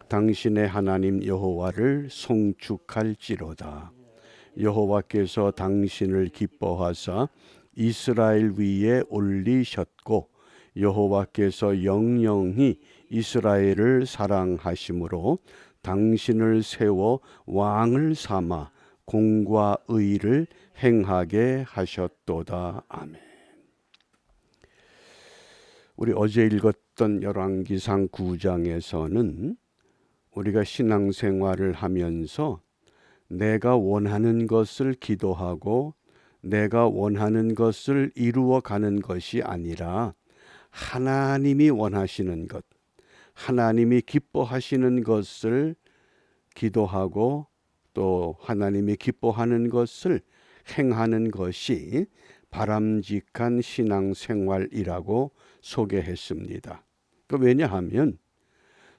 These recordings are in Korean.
당신의 하나님 여호와를 송축할지로다. 여호와께서 당신을 기뻐하사 이스라엘 위에 올리셨고 여호와께서 영영히 이스라엘을 사랑하심으로 당신을 세워 왕을 삼아 공과 의를 행하게 하셨도다. 아멘. 우리 어제 읽었던 열왕기상 9장에서는 우리가 신앙생활을 하면서 내가 원하는 것을 기도하고 내가 원하는 것을 이루어가는 것이 아니라 하나님이 원하시는 것, 하나님이 기뻐하시는 것을 기도하고 또 하나님이 기뻐하는 것을 행하는 것이 바람직한 신앙생활이라고 소개했습니다. 왜냐하면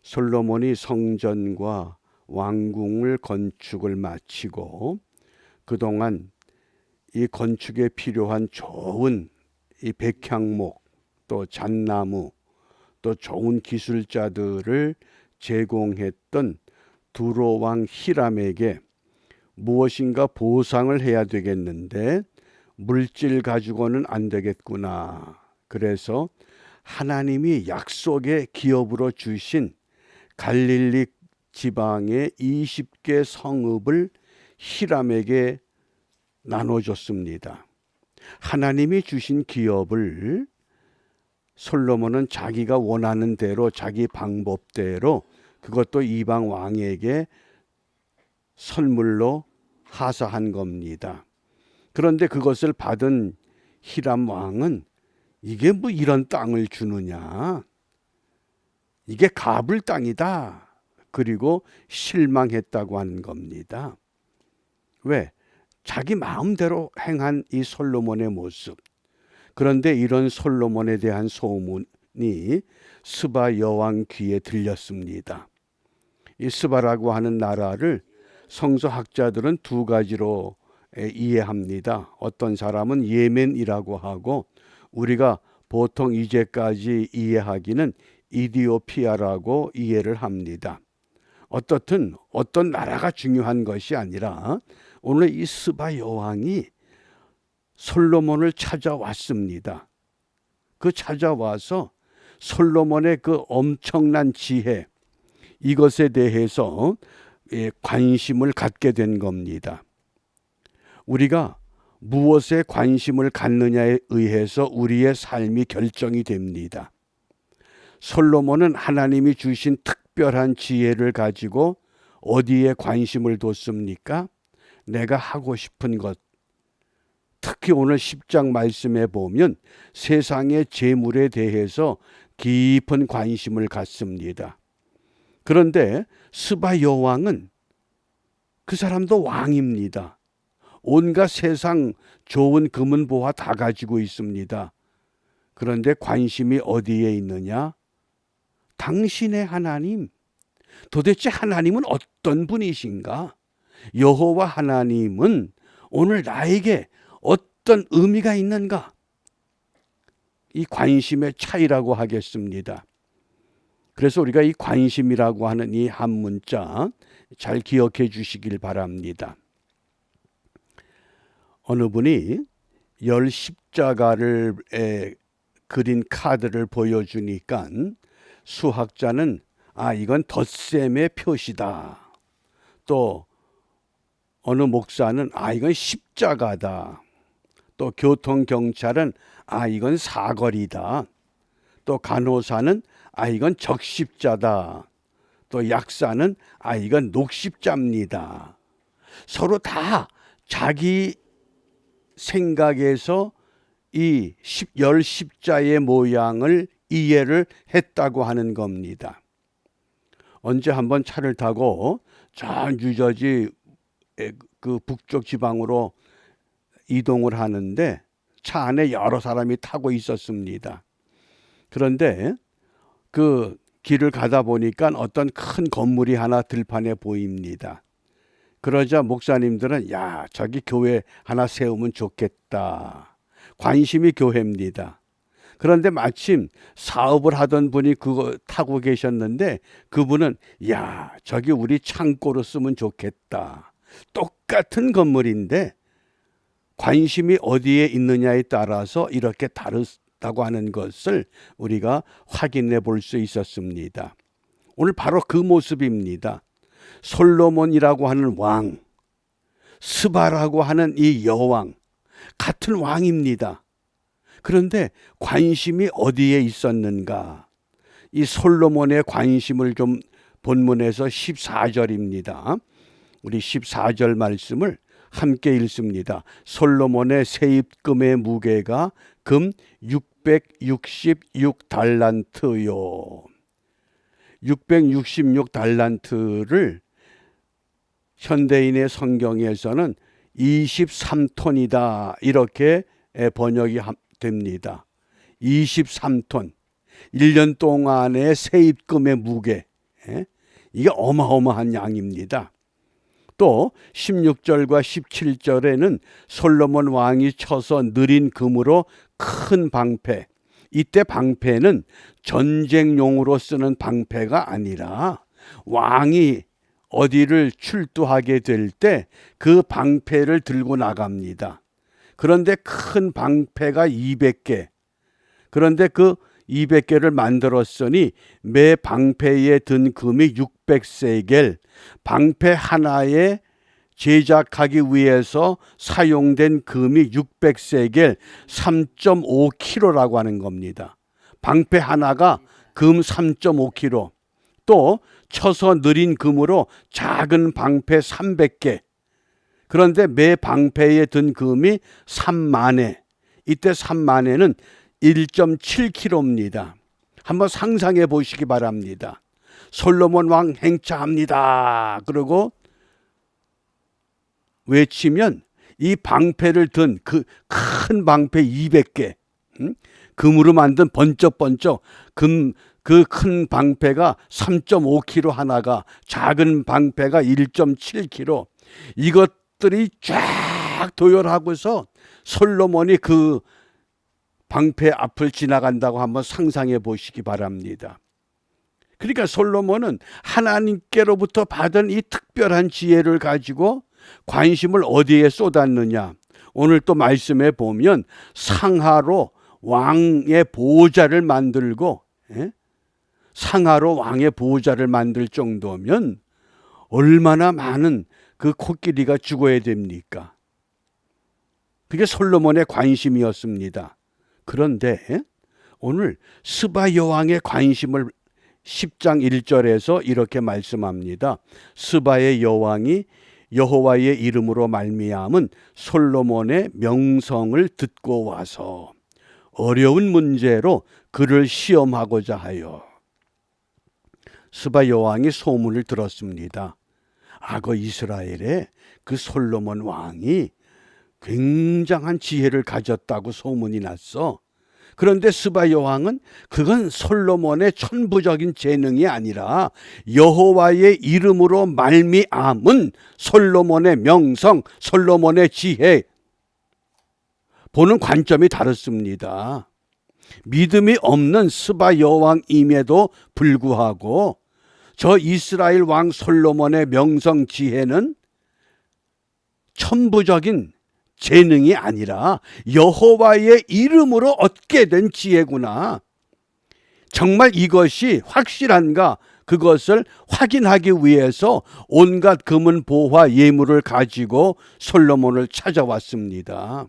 솔로몬이 성전과 왕궁을 건축을 마치고 그동안 이 건축에 필요한 좋은 이 백향목 또 잣나무 또 좋은 기술자들을 제공했던 두로 왕 히람에게 무엇인가 보상을 해야 되겠는데 물질 가지고는 안 되겠구나. 그래서 하나님이 약속의 기업으로 주신 갈릴리 지방의 20개 성읍을 히람에게 나눠줬습니다. 하나님이 주신 기업을 솔로몬은 자기가 원하는 대로 자기 방법대로 그것도 이방 왕에게 선물로 하사한 겁니다. 그런데 그것을 받은 히람 왕은 이게 뭐 이런 땅을 주느냐? 이게 가불 땅이다. 그리고 실망했다고 하는 겁니다. 왜? 자기 마음대로 행한 이 솔로몬의 모습. 그런데 이런 솔로몬에 대한 소문이 스바 여왕 귀에 들렸습니다. 이 스바라고 하는 나라를 성서학자들은 두 가지로 이해합니다. 어떤 사람은 예멘이라고 하고 우리가 보통 이제까지 이해하기는 이디오피아라고 이해를 합니다. 어떻든 어떤 나라가 중요한 것이 아니라 오늘 이 스바 여왕이 솔로몬을 찾아왔습니다. 그 찾아와서 솔로몬의 그 엄청난 지혜 이것에 대해서 관심을 갖게 된 겁니다. 우리가 무엇에 관심을 갖느냐에 의해서 우리의 삶이 결정이 됩니다. 솔로몬은 하나님이 주신 특별한 지혜를 가지고 어디에 관심을 뒀습니까? 내가 하고 싶은 것. 특히 오늘 10장 말씀에 보면 세상의 재물에 대해서 깊은 관심을 갖습니다. 그런데 스바 여왕은 그 사람도 왕입니다. 온갖 세상 좋은 금은보화 다 가지고 있습니다. 그런데 관심이 어디에 있느냐? 당신의 하나님. 도대체 하나님은 어떤 분이신가? 여호와 하나님은 오늘 나에게 어떤 의미가 있는가? 이 관심의 차이라고 하겠습니다. 그래서 우리가 이 관심이라고 하는 이 한 문자 잘 기억해 주시길 바랍니다. 어느 분이 열 십자가를 그린 카드를 보여주니까 수학자는 이건 덧셈의 표시다. 또 어느 목사는 이건 십자가다. 또 교통경찰은 이건 사거리다. 또 간호사는 이건 적십자다. 또 약사는 이건 녹십자입니다. 서로 다 자기 생각에서 이 열 십자의 모양을 이해를 했다고 하는 겁니다. 언제 한번 차를 타고 저 뉴저지 그 북쪽 지방으로 이동을 하는데 차 안에 여러 사람이 타고 있었습니다. 그런데 그 길을 가다 보니까 어떤 큰 건물이 하나 들판에 보입니다. 그러자 목사님들은 저기 교회 하나 세우면 좋겠다. 관심이 교회입니다. 그런데 마침 사업을 하던 분이 그거 타고 계셨는데 그분은 야, 저기 우리 창고로 쓰면 좋겠다. 똑같은 건물인데 관심이 어디에 있느냐에 따라서 이렇게 다르다고 하는 것을 우리가 확인해 볼 수 있었습니다. 오늘 바로 그 모습입니다. 솔로몬이라고 하는 왕, 스바라고 하는 이 여왕, 같은 왕입니다. 그런데 관심이 어디에 있었는가? 이 솔로몬의 관심을 좀 본문에서 14절입니다. 우리 14절 말씀을 함께 읽습니다. 솔로몬의 세입금의 무게가 금 666달란트요. 666달란트를 현대인의 성경에서는 23톤이다 이렇게 번역이 됩니다. 23톤. 1년 동안의 세입금의 무게. 이게 어마어마한 양입니다. 또 16절과 17절에는 솔로몬 왕이 쳐서 느린 금으로 큰 방패. 이때 방패는 전쟁용으로 쓰는 방패가 아니라 왕이 어디를 출두하게 될 때 그 방패를 들고 나갑니다. 그런데 큰 방패가 200개. 그런데 그 200개를 만들었으니 매 방패에 든 금이 600세겔, 방패 하나에 제작하기 위해서 사용된 금이 600세겔, 3.5kg라고 하는 겁니다. 방패 하나가 금 3.5kg. 또 쳐서 느린 금으로 작은 방패 300개. 그런데 매 방패에 든 금이 3만회. 이때 3만회는 1.7kg입니다. 한번 상상해 보시기 바랍니다. 솔로몬 왕 행차합니다. 그리고 외치면 이 방패를 든 그 큰 방패 200개, 금으로 만든 번쩍번쩍 그 큰 방패가 3.5kg 하나가, 작은 방패가 1.7kg. 이것들이 쫙 도열하고서 솔로몬이 그 방패 앞을 지나간다고 한번 상상해 보시기 바랍니다. 그러니까 솔로몬은 하나님께로부터 받은 이 특별한 지혜를 가지고 관심을 어디에 쏟았느냐. 오늘 또 말씀에 보면 상하로 왕의 보호자를 만들고, 상하로 왕의 보호자를 만들 정도면 얼마나 많은 그 코끼리가 죽어야 됩니까? 그게 솔로몬의 관심이었습니다. 그런데 오늘 스바 여왕의 관심을 10장 1절에서 이렇게 말씀합니다. 스바의 여왕이 여호와의 이름으로 말미암은 솔로몬의 명성을 듣고 와서 어려운 문제로 그를 시험하고자 하여. 스바 여왕이 소문을 들었습니다. 악어 이스라엘의 그 솔로몬 왕이 굉장한 지혜를 가졌다고 소문이 났어. 그런데 스바 여왕은 그건 솔로몬의 천부적인 재능이 아니라 여호와의 이름으로 말미암은 솔로몬의 명성, 솔로몬의 지혜, 보는 관점이 다릅니다. 믿음이 없는 스바 여왕임에도 불구하고 저 이스라엘 왕 솔로몬의 명성 지혜는 천부적인 재능이 아니라 여호와의 이름으로 얻게 된 지혜구나. 정말 이것이 확실한가? 그것을 확인하기 위해서 온갖 금은 보화 예물을 가지고 솔로몬을 찾아왔습니다.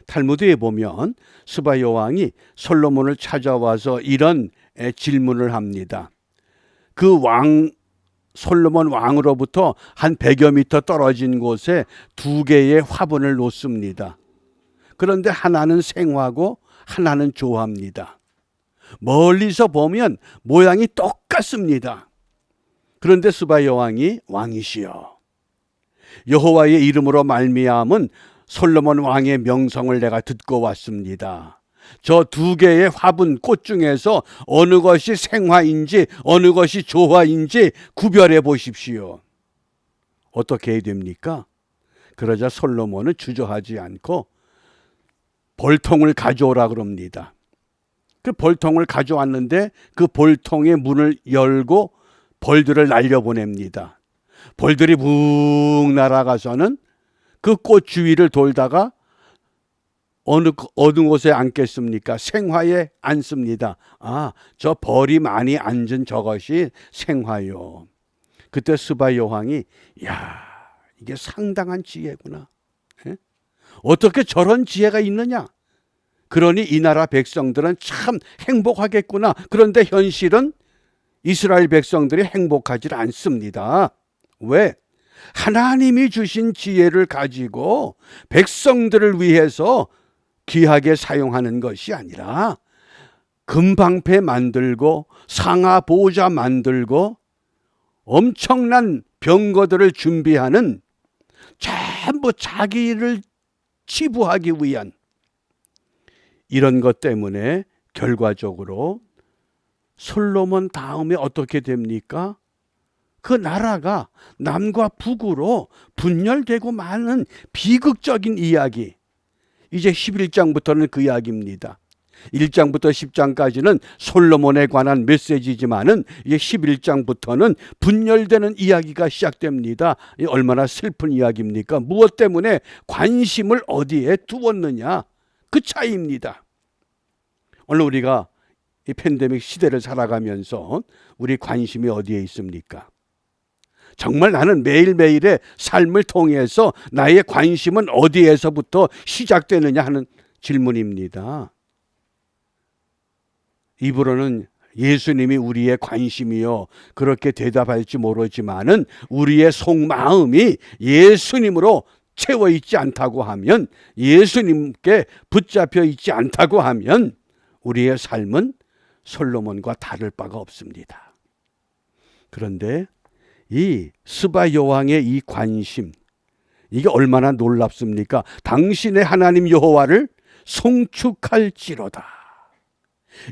탈무드에 보면 스바 여왕이 솔로몬을 찾아와서 이런 질문을 합니다. 그 솔로몬 왕으로부터 한 100여 미터 떨어진 곳에 2개의 화분을 놓습니다. 그런데 하나는 생화고 하나는 조화입니다. 멀리서 보면 모양이 똑같습니다. 그런데 스바 여왕이 왕이시여, 여호와의 이름으로 말미암은 솔로몬 왕의 명성을 내가 듣고 왔습니다. 저 2개의 화분 꽃 중에서 어느 것이 생화인지 어느 것이 조화인지 구별해 보십시오. 어떻게 해야 됩니까? 그러자 솔로몬은 주저하지 않고 벌통을 가져오라 그럽니다. 그 벌통을 가져왔는데 그 벌통의 문을 열고 벌들을 날려보냅니다. 벌들이 뭉 날아가서는 그 꽃 주위를 돌다가 어느 곳에 앉겠습니까? 생화에 앉습니다. 아, 저 벌이 많이 앉은 저것이 생화요. 그때 스바 여왕이 야, 이게 상당한 지혜구나. 에? 어떻게 저런 지혜가 있느냐? 그러니 이 나라 백성들은 참 행복하겠구나. 그런데 현실은 이스라엘 백성들이 행복하지 않습니다. 왜? 하나님이 주신 지혜를 가지고 백성들을 위해서 귀하게 사용하는 것이 아니라 금방패 만들고 상하 보호자 만들고 엄청난 병거들을 준비하는 전부 자기를 치부하기 위한 이런 것 때문에 결과적으로 솔로몬 다음에 어떻게 됩니까? 그 나라가 남과 북으로 분열되고 많은 비극적인 이야기. 이제 11장부터는 그 이야기입니다. 1장부터 10장까지는 솔로몬에 관한 메시지지만은 이제 11장부터는 분열되는 이야기가 시작됩니다. 얼마나 슬픈 이야기입니까? 무엇 때문에 관심을 어디에 두었느냐? 그 차이입니다. 오늘 우리가 이 팬데믹 시대를 살아가면서 우리 관심이 어디에 있습니까? 정말 나는 매일매일의 삶을 통해서 나의 관심은 어디에서부터 시작되느냐 하는 질문입니다. 입으로는 예수님이 우리의 관심이요 그렇게 대답할지 모르지만은 우리의 속마음이 예수님으로 채워 있지 않다고 하면, 예수님께 붙잡혀 있지 않다고 하면 우리의 삶은 솔로몬과 다를 바가 없습니다. 그런데 이 스바 여왕의 이 관심, 이게 얼마나 놀랍습니까? 당신의 하나님 여호와를 송축할지로다.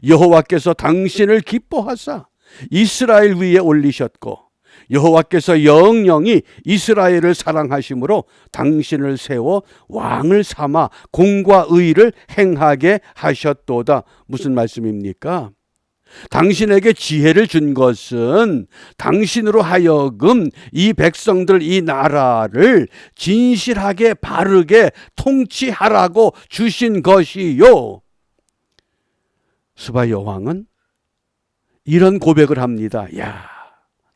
여호와께서 당신을 기뻐하사 이스라엘 위에 올리셨고 여호와께서 영영이 이스라엘을 사랑하심으로 당신을 세워 왕을 삼아 공과 의를 행하게 하셨도다. 무슨 말씀입니까? 당신에게 지혜를 준 것은 당신으로 하여금 이 백성들, 이 나라를 진실하게 바르게 통치하라고 주신 것이요. 스바 여왕은 이런 고백을 합니다. 야,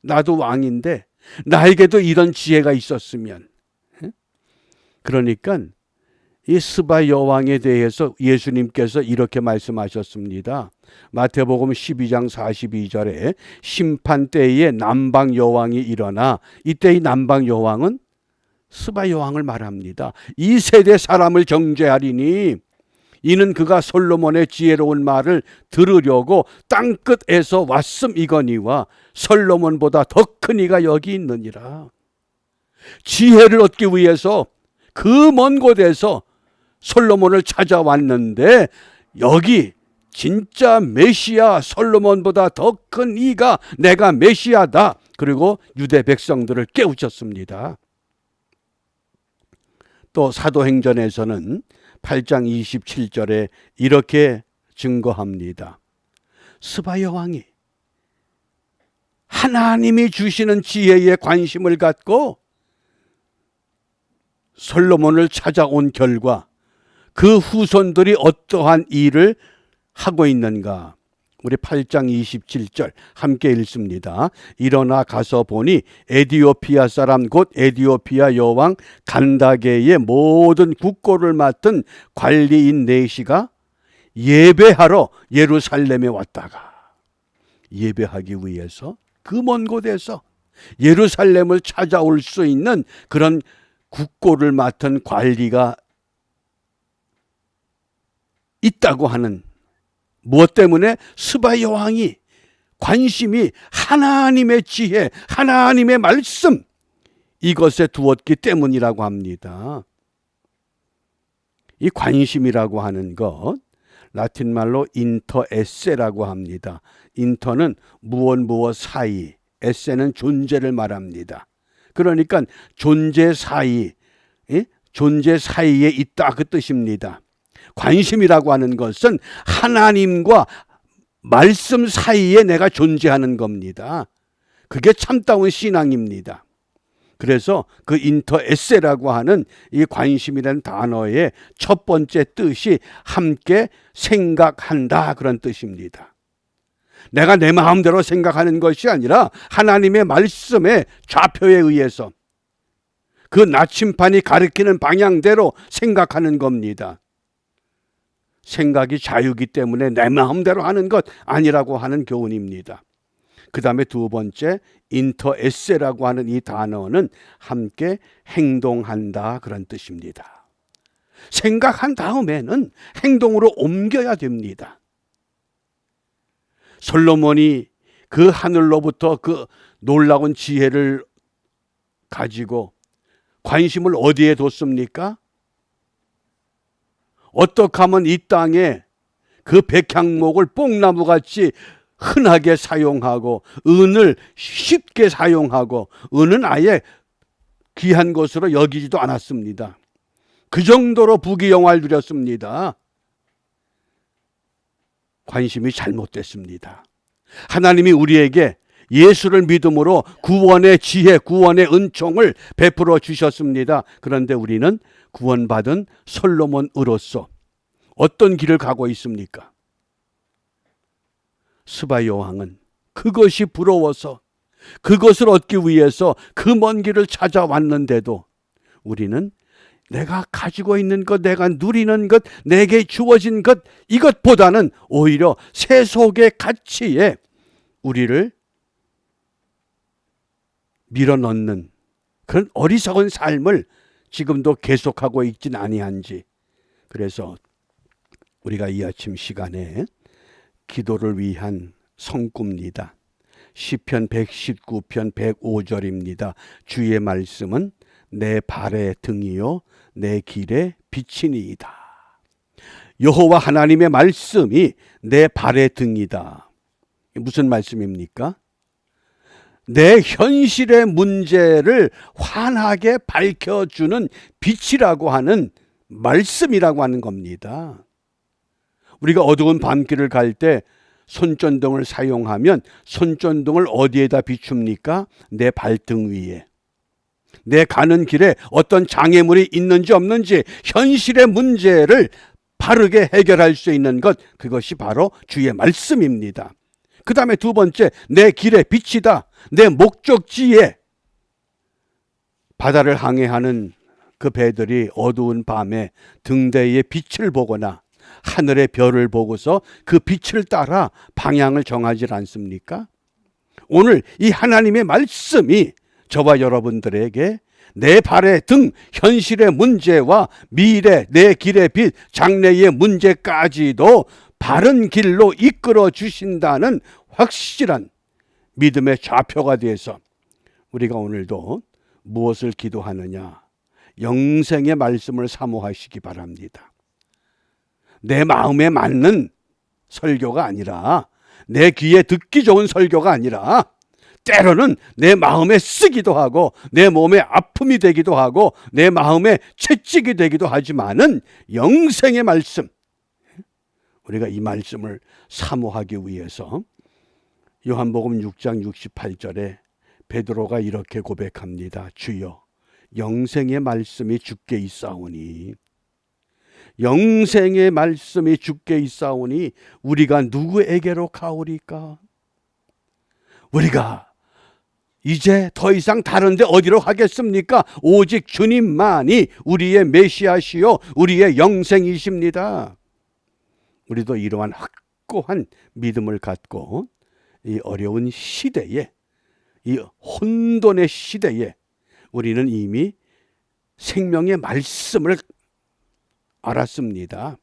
나도 왕인데 나에게도 이런 지혜가 있었으면. 그러니까 이 스바 여왕에 대해서 예수님께서 이렇게 말씀하셨습니다. 마태복음 12장 42절에 심판 때에 남방 여왕이 일어나, 이때 이 남방 여왕은 스바 여왕을 말합니다. 이 세대 사람을 정죄하리니 이는 그가 솔로몬의 지혜로운 말을 들으려고 땅끝에서 왔음이거니와 솔로몬보다 더 큰 이가 여기 있느니라. 지혜를 얻기 위해서 그 먼 곳에서 솔로몬을 찾아왔는데 여기 진짜 메시아 솔로몬보다 더 큰 이가 내가 메시아다. 그리고 유대 백성들을 깨우쳤습니다. 또 사도행전에서는 8장 27절에 이렇게 증거합니다. 스바 여왕이 하나님이 주시는 지혜에 관심을 갖고 솔로몬을 찾아온 결과 그 후손들이 어떠한 일을 하고 있는가? 우리 8장 27절 함께 읽습니다. 일어나 가서 보니 에디오피아 사람 곧 에디오피아 여왕 간다게의 모든 국고를 맡은 관리인 네시가 예배하러 예루살렘에 왔다가, 예배하기 위해서 그 먼 곳에서 예루살렘을 찾아올 수 있는 그런 국고를 맡은 관리가 있다고 하는, 무엇 때문에? 스바 여왕이 관심이 하나님의 지혜, 하나님의 말씀, 이것에 두었기 때문이라고 합니다. 이 관심이라고 하는 것, 라틴 말로 인터에세라고 합니다. 인터는 무엇 사이, 에세는 존재를 말합니다. 그러니까 존재 사이, 존재 사이에 있다 그 뜻입니다. 관심이라고 하는 것은 하나님과 말씀 사이에 내가 존재하는 겁니다. 그게 참다운 신앙입니다. 그래서 그 인터에세라고 하는 이 관심이라는 단어의 첫 번째 뜻이 함께 생각한다, 그런 뜻입니다. 내가 내 마음대로 생각하는 것이 아니라 하나님의 말씀의 좌표에 의해서 그 나침판이 가리키는 방향대로 생각하는 겁니다. 생각이 자유이기 때문에 내 마음대로 하는 것 아니라고 하는 교훈입니다. 그 다음에 두 번째, 인터에세라고 하는 이 단어는 함께 행동한다, 그런 뜻입니다. 생각한 다음에는 행동으로 옮겨야 됩니다. 솔로몬이 그 하늘로부터 그 놀라운 지혜를 가지고 관심을 어디에 뒀습니까? 어떻게 하면 이 땅에 그 백향목을 뽕나무같이 흔하게 사용하고 은을 쉽게 사용하고 은은 아예 귀한 것으로 여기지도 않았습니다. 그 정도로 부귀영화를 누렸습니다. 관심이 잘못됐습니다. 하나님이 우리에게 예수를 믿음으로 구원의 지혜, 구원의 은총을 베풀어 주셨습니다. 그런데 우리는 구원받은 솔로몬으로서 어떤 길을 가고 있습니까? 스바야 왕은 그것이 부러워서 그것을 얻기 위해서 그 먼 길을 찾아왔는데도 우리는 내가 가지고 있는 것, 내가 누리는 것, 내게 주어진 것, 이것보다는 오히려 세속의 가치에 우리를 밀어넣는 그런 어리석은 삶을 지금도 계속하고 있진 아니한지. 그래서 우리가 이 아침 시간에 기도를 위한 성구입니다. 시편 119편 105절입니다. 주의 말씀은 내 발의 등이요 내 길의 빛이니이다. 여호와 하나님의 말씀이 내 발의 등이다. 무슨 말씀입니까? 내 현실의 문제를 환하게 밝혀주는 빛이라고 하는 말씀이라고 하는 겁니다. 우리가 어두운 밤길을 갈 때 손전등을 사용하면 손전등을 어디에다 비춥니까? 내 발등 위에. 내 가는 길에 어떤 장애물이 있는지 없는지 현실의 문제를 바르게 해결할 수 있는 것, 그것이 바로 주의 말씀입니다. 그 다음에 두 번째, 내 길의 빛이다. 내 목적지에 바다를 항해하는 그 배들이 어두운 밤에 등대의 빛을 보거나 하늘의 별을 보고서 그 빛을 따라 방향을 정하지 않습니까? 오늘 이 하나님의 말씀이 저와 여러분들에게 내 발의 등, 현실의 문제와 미래, 내 길의 빛, 장래의 문제까지도 바른 길로 이끌어 주신다는 확실한 믿음의 좌표가 돼서 우리가 오늘도 무엇을 기도하느냐? 영생의 말씀을 사모하시기 바랍니다. 내 마음에 맞는 설교가 아니라, 내 귀에 듣기 좋은 설교가 아니라 때로는 내 마음에 쓰기도 하고 내 몸에 아픔이 되기도 하고 내 마음에 채찍이 되기도 하지만은 영생의 말씀, 우리가 이 말씀을 사모하기 위해서 요한복음 6장 68절에 베드로가 이렇게 고백합니다. 주여, 영생의 말씀이 주께 있사오니, 영생의 말씀이 주께 있사오니 우리가 누구에게로 가오리까? 우리가 이제 더 이상 다른데 어디로 가겠습니까? 오직 주님만이 우리의 메시아시요 우리의 영생이십니다. 우리도 이러한 확고한 믿음을 갖고 이 어려운 시대에, 이 혼돈의 시대에 우리는 이미 생명의 말씀을 알았습니다.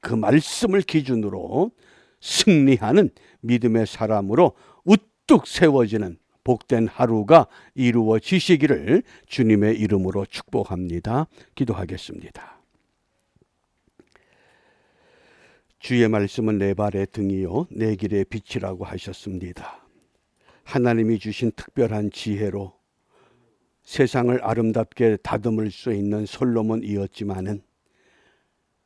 그 말씀을 기준으로 승리하는 믿음의 사람으로 우뚝 세워지는 복된 하루가 이루어지시기를 주님의 이름으로 축복합니다. 기도하겠습니다. 주의 말씀은 내 발의 등이요 내 길의 빛이라고 하셨습니다. 하나님이 주신 특별한 지혜로 세상을 아름답게 다듬을 수 있는 솔로몬이었지만은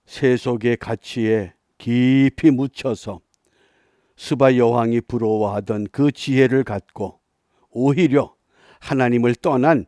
세속의 가치에 깊이 묻혀서 스바 여왕이 부러워하던 그 지혜를 갖고 오히려 하나님을 떠난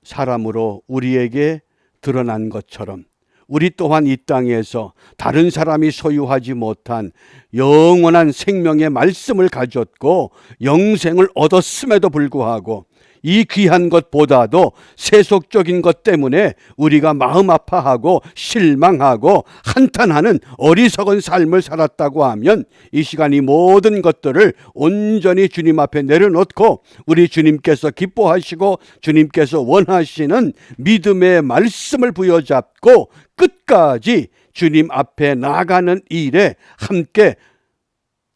사람으로 우리에게 드러난 것처럼 우리 또한 이 땅에서 다른 사람이 소유하지 못한 영원한 생명의 말씀을 가졌고 영생을 얻었음에도 불구하고 이 귀한 것보다도 세속적인 것 때문에 우리가 마음 아파하고 실망하고 한탄하는 어리석은 삶을 살았다고 하면 이 시간 이 모든 것들을 온전히 주님 앞에 내려놓고 우리 주님께서 기뻐하시고 주님께서 원하시는 믿음의 말씀을 부여잡고 끝까지 주님 앞에 나가는 일에 함께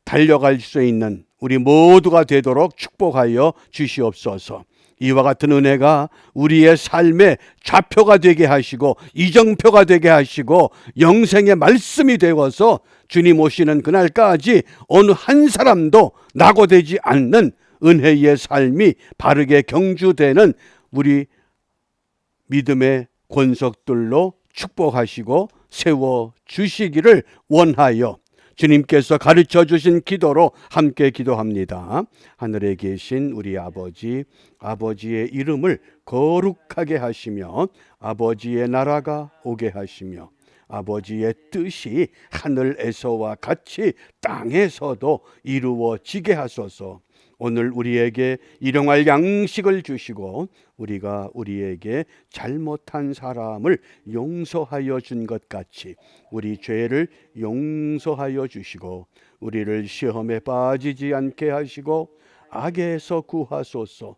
달려갈 수 있는 우리 모두가 되도록 축복하여 주시옵소서. 이와 같은 은혜가 우리의 삶의 좌표가 되게 하시고 이정표가 되게 하시고 영생의 말씀이 되어서 주님 오시는 그날까지 어느 한 사람도 낙오되지 않는 은혜의 삶이 바르게 경주되는 우리 믿음의 권석들로 축복하시고 세워주시기를 원하여 주님께서 가르쳐 주신 기도로 함께 기도합니다. 하늘에 계신 우리 아버지, 아버지의 이름을 거룩하게 하시며 아버지의 나라가 오게 하시며 아버지의 뜻이 하늘에서와 같이 땅에서도 이루어지게 하소서. 오늘 우리에게 일용할 양식을 주시고 우리가 우리에게 잘못한 사람을 용서하여 준 것 같이 우리 죄를 용서하여 주시고 우리를 시험에 빠지지 않게 하시고 악에서 구하소서.